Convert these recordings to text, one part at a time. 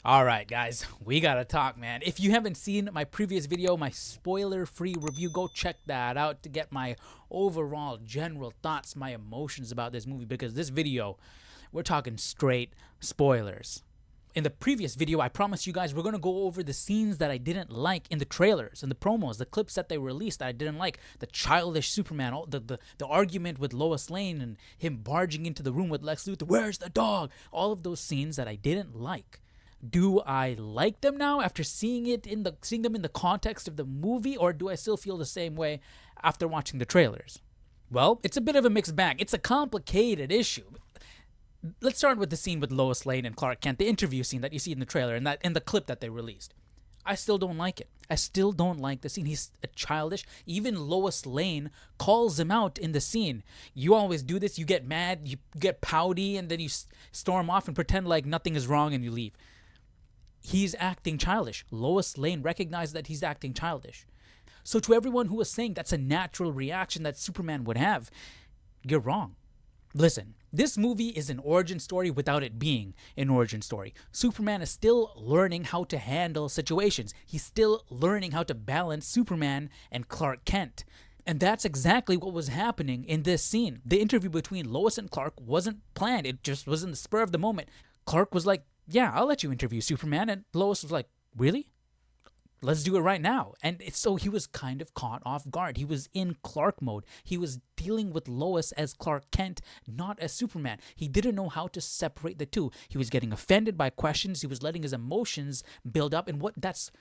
All right, guys, we gotta talk, man. If you haven't seen my previous video, my spoiler-free review, go check that out to get my overall general thoughts, my emotions about this movie, because this video, we're talking straight spoilers. In the previous video, I promised you guys we're gonna go over the scenes that I didn't like in the trailers and the promos, the clips that they released that I didn't like, the childish Superman, the argument with Lois Lane and him barging into the room with Lex Luthor. Where's the dog? All of those scenes that I didn't like. Do I like them now after seeing them in the context of the movie, or do I still feel the same way after watching the trailers? Well, it's a bit of a mixed bag. It's a complicated issue. Let's start with the scene with Lois Lane and Clark Kent, the interview scene that you see in the trailer and that in the clip that they released. I still don't like it. I still don't like the scene. He's childish. Even Lois Lane calls him out in the scene. You always do this. You get mad, you get pouty, and then you storm off and pretend like nothing is wrong and you leave. He's acting childish. Lois Lane recognized that he's acting childish. So to everyone who was saying that's a natural reaction that Superman would have, you're wrong. Listen, this movie is an origin story without it being an origin story. Superman is still learning how to handle situations. He's still learning how to balance Superman and Clark Kent. And that's exactly what was happening in this scene. The interview between Lois and Clark wasn't planned. It just was in the spur of the moment. Clark was like, yeah, I'll let you interview Superman. And Lois was like, really? Let's do it right now. And so he was kind of caught off guard. He was in Clark mode. He was dealing with Lois as Clark Kent, not as Superman. He didn't know how to separate the two. He was getting offended by questions. He was letting his emotions build up. And that's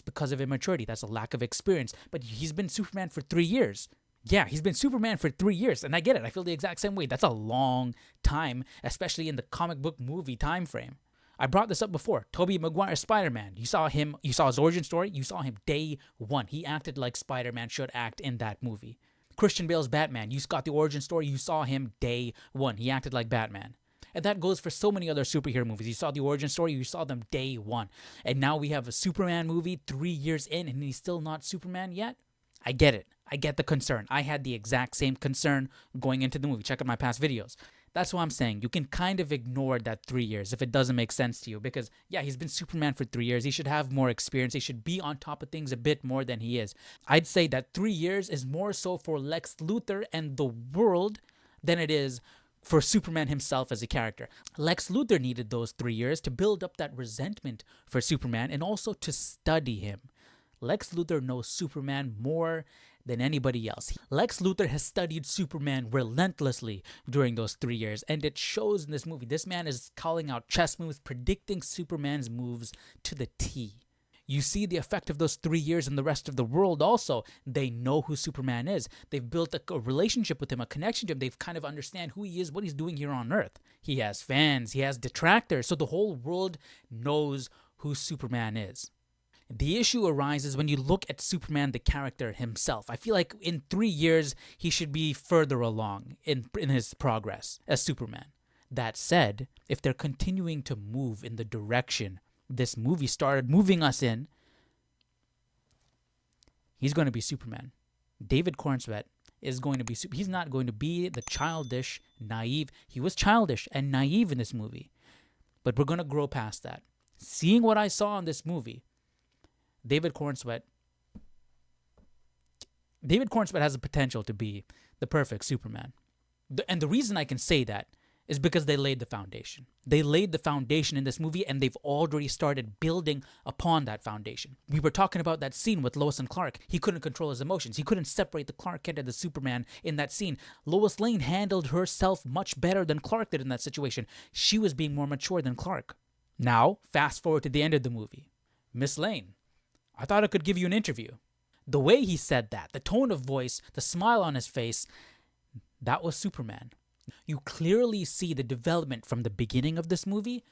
because of immaturity. That's a lack of experience. But he's been Superman for 3 years. Yeah, he's been Superman for 3 years. And I get it. I feel the exact same way. That's a long time, especially in the comic book movie time frame. I brought this up before. Tobey Maguire's Spider-Man. You saw his origin story. You saw him day one. He acted like Spider-Man should act in that movie. Christian Bale's Batman. You got the origin story. You saw him day one. He acted like Batman. And that goes for so many other superhero movies. You saw the origin story. You saw them day one. And now we have a Superman movie 3 years in and he's still not Superman yet. I get it. I get the concern. I had the exact same concern going into the movie. Check out my past videos. That's what I'm saying. You can kind of ignore that 3 years if it doesn't make sense to you. Because, yeah, he's been Superman for 3 years. He should have more experience. He should be on top of things a bit more than he is. I'd say that 3 years is more so for Lex Luthor and the world than it is for Superman himself as a character. Lex Luthor needed those 3 years to build up that resentment for Superman and also to study him. Lex Luthor knows Superman more than anybody else. Lex Luthor has studied Superman relentlessly during those 3 years, and it shows in this movie. This man is calling out chess moves, predicting Superman's moves to the T. You see the effect of those 3 years in the rest of the world also. They know who Superman is. They've built a relationship with him, a connection to him. They've kind of understand who he is, what he's doing here on Earth. He has fans, he has detractors, so the whole world knows who Superman is. The issue arises when you look at Superman, the character himself. I feel like in 3 years, he should be further along in his progress as Superman. That said, if they're continuing to move in the direction this movie started moving us in, he's going to be Superman. David Corenswet is going to be he's not going to be the childish, naive. He was childish and naive in this movie. But we're going to grow past that. Seeing what I saw in this movie, David Corenswet has the potential to be the perfect Superman. And the reason I can say that is because they laid the foundation. They laid the foundation in this movie and they've already started building upon that foundation. We were talking about that scene with Lois and Clark. He couldn't control his emotions. He couldn't separate the Clark Kent and the Superman in that scene. Lois Lane handled herself much better than Clark did in that situation. She was being more mature than Clark. Now, fast forward to the end of the movie. Miss Lane, I thought I could give you an interview. The way he said that, the tone of voice, the smile on his face, that was Superman. You clearly see the development from the beginning of this movie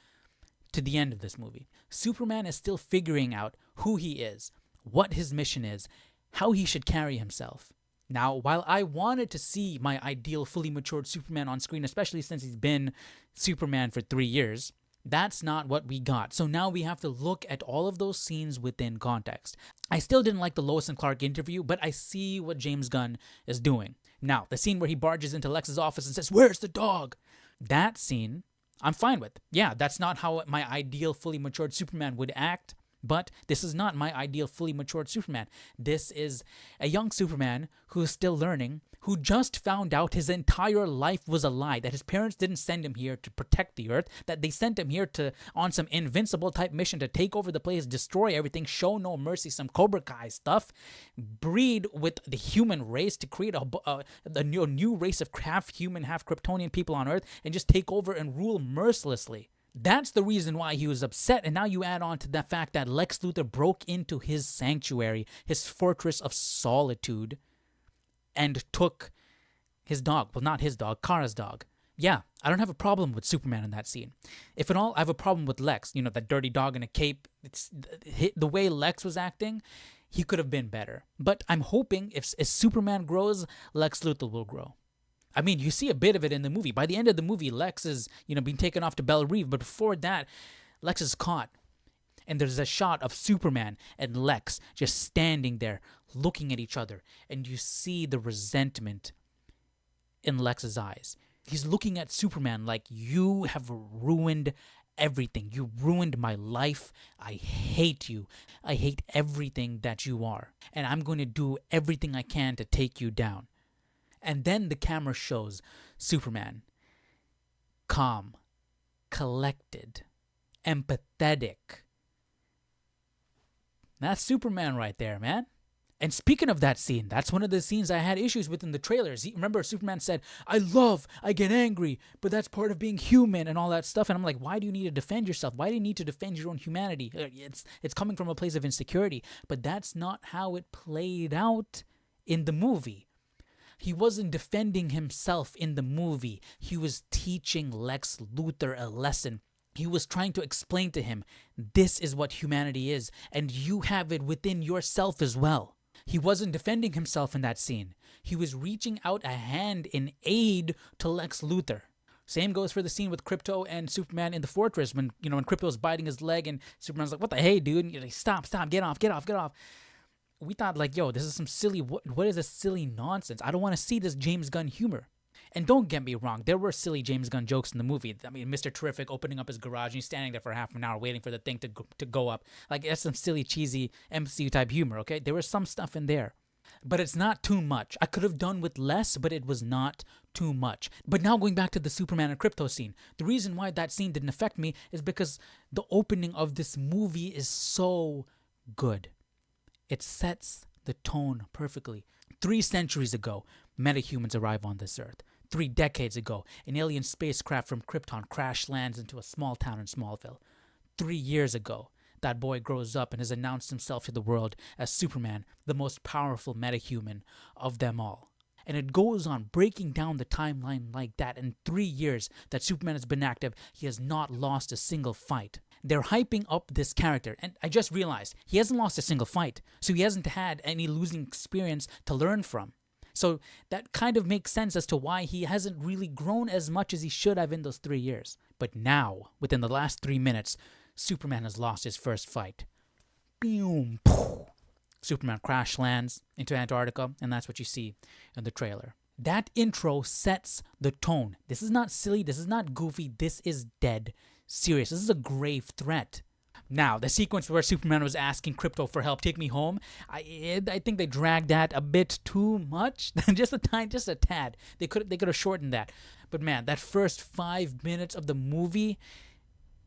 to the end of this movie. Superman is still figuring out who he is, what his mission is, how he should carry himself. Now, while I wanted to see my ideal fully matured Superman on screen, especially since he's been Superman for 3 years, that's not what we got. So now we have to look at all of those scenes within context. I still didn't like the Lois and Clark interview, but I see what James Gunn is doing. Now, the scene where he barges into Lex's office and says, "Where's the dog?" That scene, I'm fine with. Yeah, that's not how my ideal fully matured Superman would act. But this is not my ideal fully matured Superman. This is a young Superman who's still learning, who just found out his entire life was a lie, that his parents didn't send him here to protect the Earth, that they sent him here to on some invincible type mission to take over the place, destroy everything, show no mercy, some Cobra Kai stuff, breed with the human race to create a new race of half human, half Kryptonian people on Earth, and just take over and rule mercilessly. That's the reason why he was upset. And now you add on to the fact that Lex Luthor broke into his sanctuary, his fortress of solitude, and took his dog. Well, not his dog, Kara's dog. Yeah, I don't have a problem with Superman in that scene. If at all, I have a problem with Lex. You know, that dirty dog in a cape. It's the way Lex was acting, he could have been better. But I'm hoping if as Superman grows, Lex Luthor will grow. I mean, you see a bit of it in the movie. By the end of the movie, Lex is, being taken off to Belle Reve. But before that, Lex is caught. And there's a shot of Superman and Lex just standing there looking at each other. And you see the resentment in Lex's eyes. He's looking at Superman like, you have ruined everything. You ruined my life. I hate you. I hate everything that you are. And I'm going to do everything I can to take you down. And then the camera shows Superman calm, collected, empathetic. That's Superman right there, man. And speaking of that scene, that's one of the scenes I had issues with in the trailers. Remember, Superman said, I get angry, but that's part of being human and all that stuff. And I'm like, why do you need to defend yourself? Why do you need to defend your own humanity? It's coming from a place of insecurity. But that's not how it played out in the movie. He wasn't defending himself in the movie. He was teaching Lex Luthor a lesson. He was trying to explain to him, this is what humanity is, and you have it within yourself as well. He wasn't defending himself in that scene. He was reaching out a hand in aid to Lex Luthor. Same goes for the scene with Krypto and Superman in the fortress when Krypto's biting his leg and Superman's like, what the hey, dude? And you're like, stop, get off. We thought like, yo, this is some silly, what is this silly nonsense? I don't want to see this James Gunn humor. And don't get me wrong, there were silly James Gunn jokes in the movie. I mean, Mr. Terrific opening up his garage and he's standing there for half an hour waiting for the thing to go up. Like, that's some silly, cheesy MCU type humor, okay? There was some stuff in there. But it's not too much. I could have done with less, but it was not too much. But now going back to the Superman and Krypto scene, the reason why that scene didn't affect me is because the opening of this movie is so good. It sets the tone perfectly. 3 centuries ago, metahumans arrive on this earth. 3 decades ago, an alien spacecraft from Krypton crash lands into a small town in Smallville. 3 years ago, that boy grows up and has announced himself to the world as Superman, the most powerful metahuman of them all. And it goes on breaking down the timeline like that. In 3 years that Superman has been active, he has not lost a single fight. They're hyping up this character. And I just realized he hasn't lost a single fight. So he hasn't had any losing experience to learn from. So that kind of makes sense as to why he hasn't really grown as much as he should have in those 3 years. But now, within the last 3 minutes, Superman has lost his first fight. Boom. Superman crash lands into Antarctica, and that's what you see in the trailer. That intro sets the tone. This is not silly. This is not goofy. This is dead serious. This is a grave threat. Now, the sequence where Superman was asking Krypto for help, take me home, I think they dragged that a bit too much. just a tad. They could have shortened that. But man, that first 5 minutes of the movie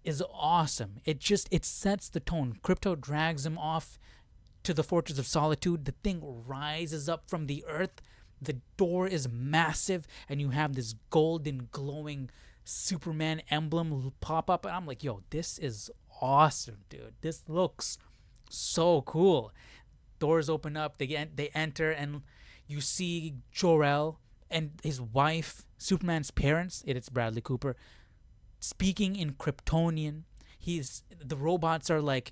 is awesome. It sets the tone. Krypto drags him off to the Fortress of Solitude. The thing rises up from the earth. The door is massive, and you have this golden glowing Superman emblem pop up, and I'm like, yo, this is awesome, dude. This looks so cool. Doors open up, they enter, and you see Jor-El and his wife, Superman's parents, it's Bradley Cooper, speaking in Kryptonian. The robots are like,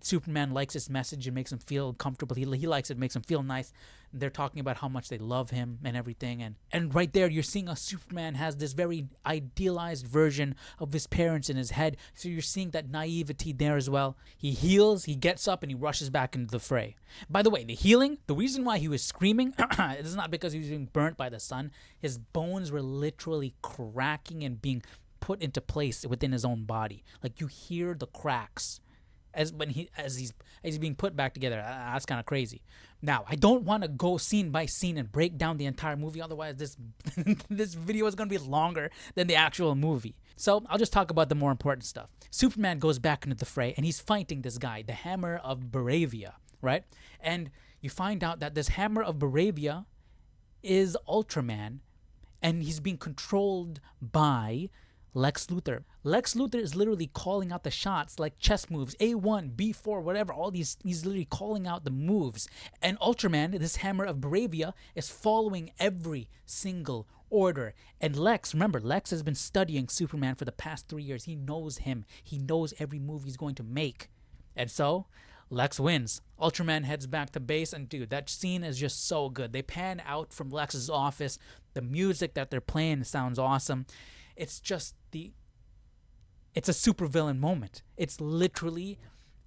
Superman likes his message and makes him feel comfortable. He likes it, makes him feel nice. They're talking about how much they love him and everything. And right there, you're seeing a Superman has this very idealized version of his parents in his head. So you're seeing that naivety there as well. He heals, he gets up, and he rushes back into the fray. By the way, the healing, the reason why he was screaming, it is not because he was being burnt by the sun. His bones were literally cracking and being put into place within his own body. Like, you hear the cracks as he's being put back together. That's kind of crazy. Now, I don't want to go scene by scene and break down the entire movie. Otherwise, this this video is going to be longer than the actual movie. So I'll just talk about the more important stuff. Superman goes back into the fray, and he's fighting this guy, the Hammer of Baravia, right? And you find out that this Hammer of Baravia is Ultraman, and he's being controlled by Lex Luthor. Lex Luthor is literally calling out the shots like chess moves, A1, B4, whatever, all these, he's literally calling out the moves. And Ultraman, this Hammer of Baravia, is following every single order. And Lex, remember, Lex has been studying Superman for the past 3 years. He knows him. He knows every move he's going to make. And so, Lex wins. Ultraman heads back to base, and dude, that scene is just so good. They pan out from Lex's office. The music that they're playing sounds awesome. It's just it's a supervillain moment. It's literally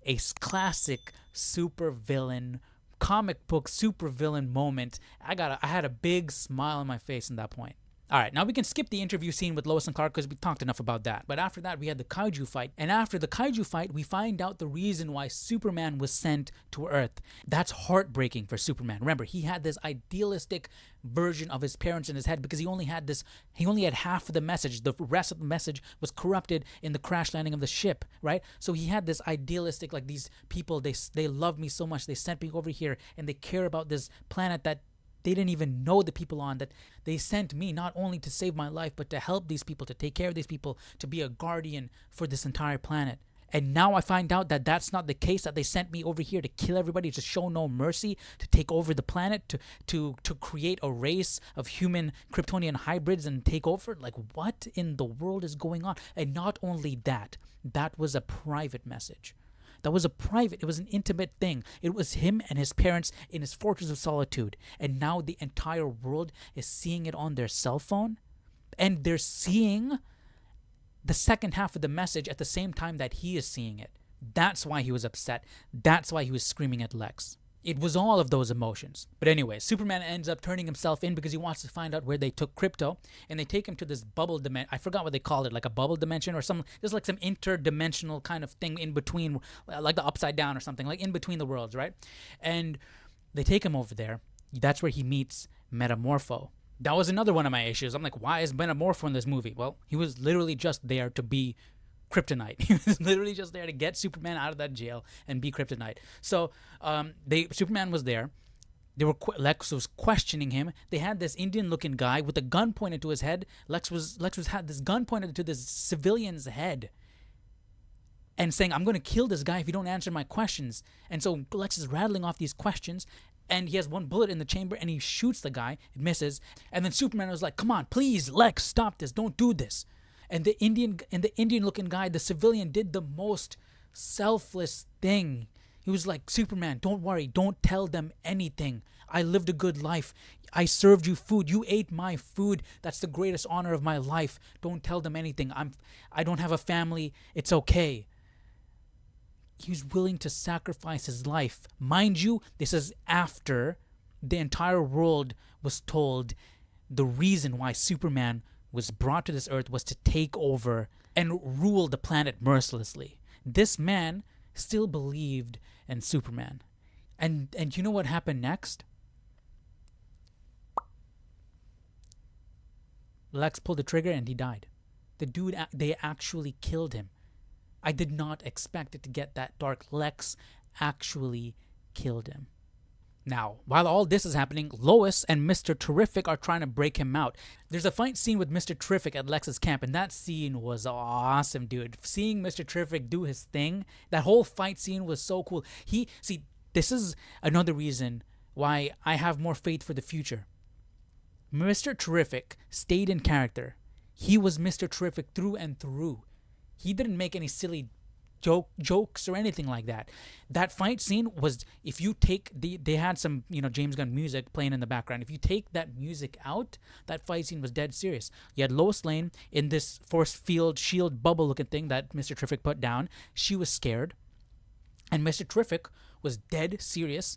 a classic supervillain, comic book supervillain moment. I had a big smile on my face in that point. All right, now we can skip the interview scene with Lois and Clark because we talked enough about that. But after that, we had the kaiju fight. And after the kaiju fight, we find out the reason why Superman was sent to Earth. That's heartbreaking for Superman. Remember, he had this idealistic version of his parents in his head because he only had half of the message. The rest of the message was corrupted in the crash landing of the ship, right? So he had this idealistic, like, these people, they love me so much. They sent me over here and they care about this planet that they didn't even know the people on, that they sent me not only to save my life, but to help these people, to take care of these people, to be a guardian for this entire planet. And now I find out that that's not the case, that they sent me over here to kill everybody, to show no mercy, to take over the planet, to create a race of human Kryptonian hybrids and take over. Like, what in the world is going on? And not only that, that was a private message. It was an intimate thing. It was him and his parents in his fortress of solitude. And now the entire world is seeing it on their cell phone. And they're seeing the second half of the message at the same time that he is seeing it. That's why he was upset. That's why he was screaming at Lex. It was all of those emotions. But anyway, Superman ends up turning himself in because he wants to find out where they took Krypto. And they take him to this bubble dimension. I forgot what they called it, like a bubble dimension or some, there's like some interdimensional kind of thing in between, like the upside down or something, like in between the worlds, right? And they take him over there. That's where he meets Metamorpho. That was another one of my issues. I'm like, why is Metamorpho in this movie? Well, he was literally just there to be Kryptonite. He was literally just there to get Superman out of that jail and be Kryptonite. So Superman was there. Lex was questioning him. They had this Indian-looking guy with a gun pointed to his head. Lex had this gun pointed to this civilian's head and saying, I'm going to kill this guy if you don't answer my questions. And so Lex is rattling off these questions, and he has one bullet in the chamber, and he shoots the guy. It misses. And then Superman was like, come on, please, Lex, stop this. Don't do this. And the Indian-looking guy, the civilian, did the most selfless thing. He was like, Superman, don't worry. Don't tell them anything. I lived a good life. I served you food. You ate my food. That's the greatest honor of my life. Don't tell them anything. I don't have a family. It's okay. He was willing to sacrifice his life. Mind you, this is after the entire world was told the reason why Superman was brought to this earth was to take over and rule the planet mercilessly. This man still believed in Superman. And you know what happened next? Lex pulled the trigger and he died. The dude, they actually killed him. I did not expect it to get that dark. Lex actually killed him. Now, while all this is happening, Lois and Mr. Terrific are trying to break him out. There's a fight scene with Mr. Terrific at Lex's camp, and that scene was awesome, dude. Seeing Mr. Terrific do his thing, that whole fight scene was so cool. This is another reason why I have more faith for the future. Mr. Terrific stayed in character. He was Mr. Terrific through and through. He didn't make any silly jokes or anything like that. That fight scene was, if you take they had some James Gunn music playing in the background. If you take that music out, that fight scene was dead serious. You had Lois Lane in this force field shield bubble looking thing that Mr. Terrific put down. She was scared, and Mr. Terrific was dead serious,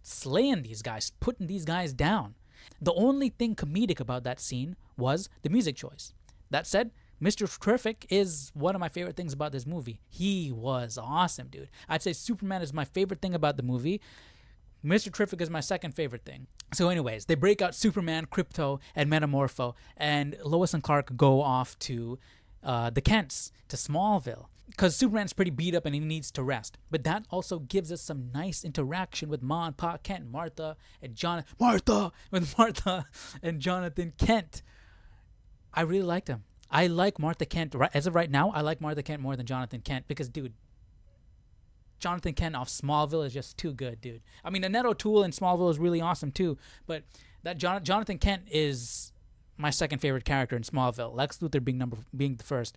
slaying these guys, putting these guys down. The only thing comedic about that scene was the music choice. That said, Mr. Terrific is one of my favorite things about this movie. He was awesome, dude. I'd say Superman is my favorite thing about the movie. Mr. Terrific is my second favorite thing. So anyways, they break out Superman, Krypto, and Metamorpho, and Lois and Clark go off to the Kents, to Smallville, because Superman's pretty beat up and he needs to rest. But that also gives us some nice interaction with Ma and Pa Kent, Martha and Jonathan Kent. I really liked him. I like Martha Kent. As of right now, I like Martha Kent more than Jonathan Kent because, dude, Jonathan Kent off Smallville is just too good, dude. I mean, Annette O'Toole in Smallville is really awesome too, but that Jonathan Kent is my second favorite character in Smallville. Lex Luthor being the first.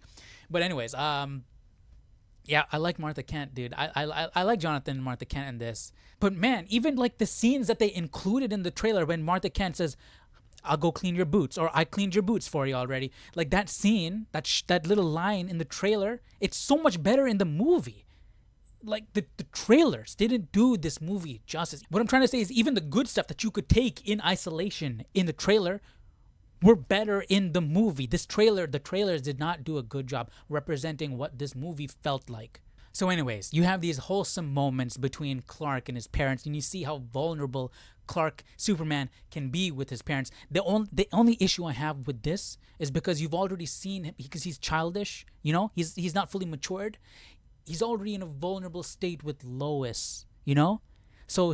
But anyways, yeah, I like Martha Kent, dude. I like Jonathan and Martha Kent in this. But man, even like the scenes that they included in the trailer when Martha Kent says, "I'll go clean your boots," or "I cleaned your boots for you already." Like that scene, that little line in the trailer, it's so much better in the movie. Like the trailers didn't do this movie justice. What I'm trying to say is even the good stuff that you could take in isolation in the trailer were better in the movie. The trailers did not do a good job representing what this movie felt like. So anyways, you have these wholesome moments between Clark and his parents, and you see how vulnerable Superman can be with his parents. The only issue I have with this is because you've already seen him, because he's childish, you know? He's not fully matured. He's already in a vulnerable state with Lois, you know? So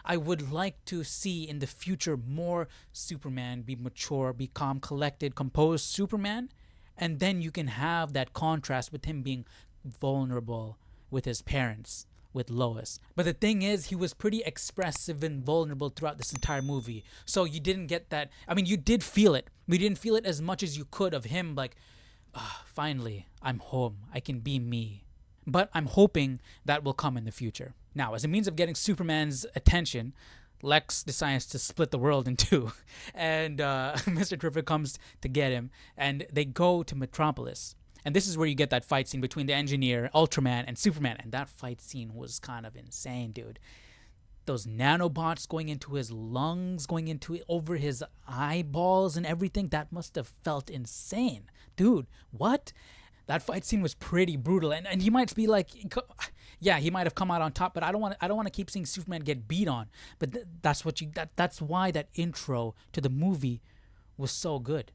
I would like to see in the future more Superman be mature, be calm, collected, composed Superman. And then you can have that contrast with him being vulnerable with his parents, with Lois. But the thing is, he was pretty expressive and vulnerable throughout this entire movie. So you didn't get that. I mean, you did feel it. We didn't feel it as much as you could of him like, finally, I'm home. I can be me. But I'm hoping that will come in the future. Now, as a means of getting Superman's attention, Lex decides to split the world in two. And Mr. Terrific comes to get him. And they go to Metropolis. And this is where you get that fight scene between the Engineer, Ultraman, and Superman. And that fight scene was kind of insane, dude. Those nanobots going into his lungs, over his eyeballs and everything, that must have felt insane. Dude, what? That fight scene was pretty brutal, and he might be like, yeah, he might have come out on top, but I don't want to keep seeing Superman get beat on. But that's why that intro to the movie was so good.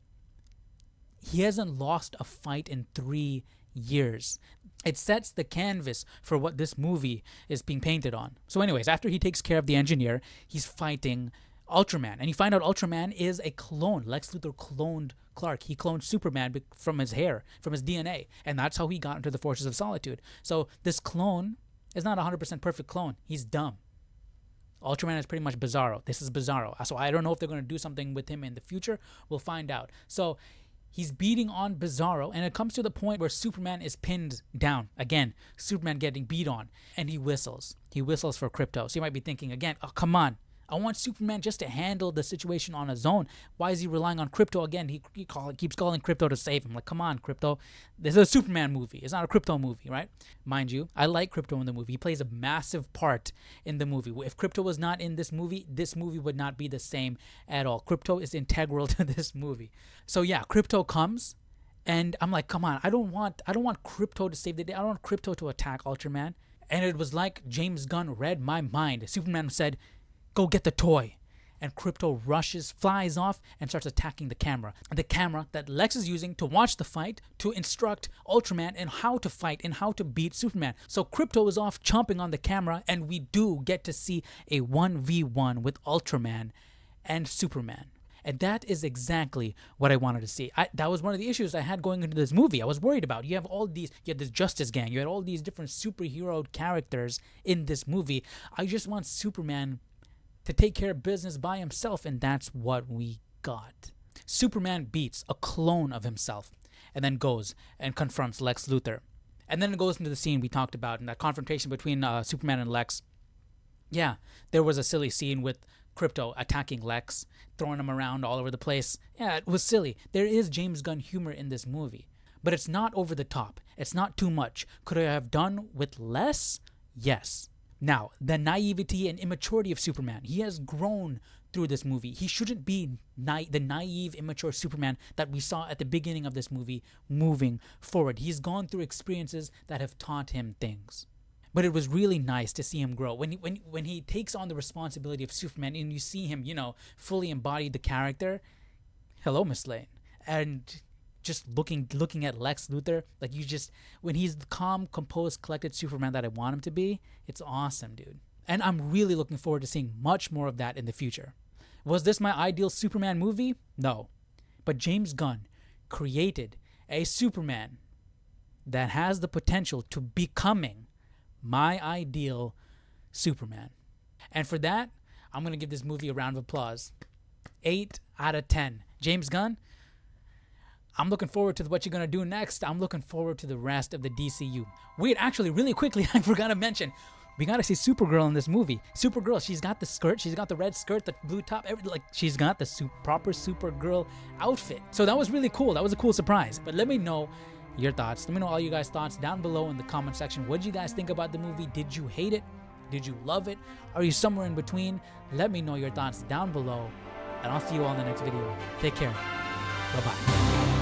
He hasn't lost a fight in 3 years. It sets the canvas for what this movie is being painted on. So anyways, after he takes care of the Engineer, he's fighting Ultraman, and you find out Ultraman is a clone. Lex Luthor cloned Clark. He cloned Superman from his hair, from his DNA, and that's how he got into the Forces of Solitude. So this clone is not a 100% perfect clone. He's dumb. Ultraman is pretty much Bizarro. This is Bizarro. So I don't know if they're going to do something with him in the future. We'll find out. So he's beating on Bizarro, and it comes to the point where Superman is pinned down. Again, Superman getting beat on, and he whistles. He whistles for Krypto. So you might be thinking again, oh, come on. I want Superman just to handle the situation on his own. Why is he relying on Krypto again? He keeps calling Krypto to save him. Like, come on, Krypto. This is a Superman movie. It's not a Krypto movie, right? Mind you, I like Krypto in the movie. He plays a massive part in the movie. If Krypto was not in this movie would not be the same at all. Krypto is integral to this movie. So yeah, Krypto comes, and I'm like, come on. I don't want Krypto to save the day. I don't want Krypto to attack Ultraman. And it was like James Gunn read my mind. Superman said, "Go get the toy." And Krypto flies off, and starts attacking the camera. The camera that Lex is using to watch the fight, to instruct Ultraman in how to fight and how to beat Superman. So Krypto is off chomping on the camera, and we do get to see a 1v1 with Ultraman and Superman. And that is exactly what I wanted to see. That was one of the issues I had going into this movie. I was worried about. You had this Justice Gang. You had all these different superhero characters in this movie. I just want Superman to take care of business by himself, and that's what we got. Superman beats a clone of himself, and then goes and confronts Lex Luthor. And then it goes into the scene we talked about, in that confrontation between Superman and Lex. Yeah, there was a silly scene with Krypto attacking Lex, throwing him around all over the place. Yeah, it was silly. There is James Gunn humor in this movie, but it's not over the top. It's not too much. Could I have done with less? Yes. Now, the naivety and immaturity of Superman. He has grown through this movie. He shouldn't be the naive, immature Superman that we saw at the beginning of this movie moving forward. He's gone through experiences that have taught him things. But it was really nice to see him grow. When he takes on the responsibility of Superman and you see him, fully embody the character. Hello, Miss Lane. And just looking at Lex Luthor, when he's the calm, composed, collected Superman that I want him to be, it's awesome, dude. And I'm really looking forward to seeing much more of that in the future. Was this my ideal Superman movie? No. But James Gunn created a Superman that has the potential to becoming my ideal Superman. And for that, I'm going to give this movie a round of applause. 8 out of 10. James Gunn, I'm looking forward to what you're going to do next. I'm looking forward to the rest of the DCU. Wait, actually, really quickly, I forgot to mention, we got to see Supergirl in this movie. Supergirl, she's got the skirt, she's got the red skirt, the blue top, she's got the proper Supergirl outfit. So that was really cool. That was a cool surprise. But let me know your thoughts. Let me know all you guys' thoughts down below in the comment section. What did you guys think about the movie? Did you hate it? Did you love it? Are you somewhere in between? Let me know your thoughts down below. And I'll see you all in the next video. Take care. Bye-bye.